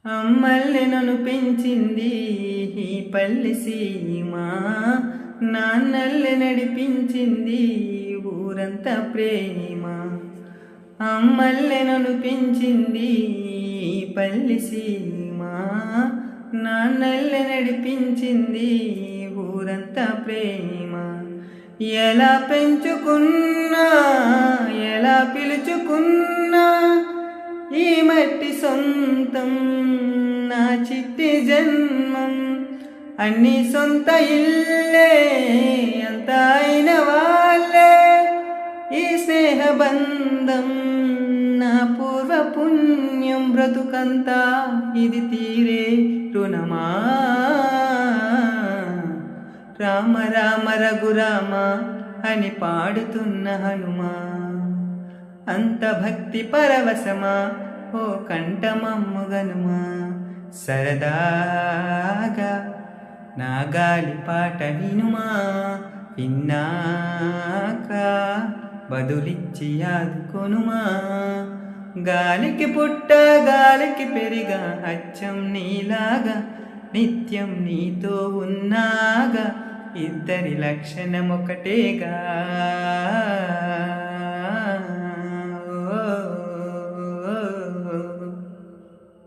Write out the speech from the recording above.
అమ్మల్ని నన్ను పెంచింది ఈ పల్లె సీమ, నాన్నల్ని నడిపించింది ఊరంతా ప్రేమ. అమ్మల్ని నన్ను పెంచింది ఈ పల్లె సీమ, నాన్నల్ని నడిపించింది ఊరంతా ప్రేమ. ఎలా పెంచుకున్నా ఎలా పిలుచుకున్నా ఈ మట్టి సొంతం, నా చిట్టి జన్మం. అన్ని సొంత ఇల్లే అంత అయిన వాళ్ళే, ఈ స్నేహబంధం నా పూర్వ పుణ్యం. బ్రతుకంతా ఇది తీరే రుణమా. రామ రామ రఘురామ అని పాడుతున్న హనుమా, అంత భక్తి పరవశమా ఓ కంఠమమ్ముగనుమా. సరదాగా నా గాలి పాట వినుమా, విన్నాక బదులిచ్చి ఆదుకొనుమా. గాలికి పుట్ట గాలికి పెరిగా అచ్చం నీలాగా, నిత్యం నీతో ఉన్నాగా, ఇద్దరి లక్షణం ఒకటేగా.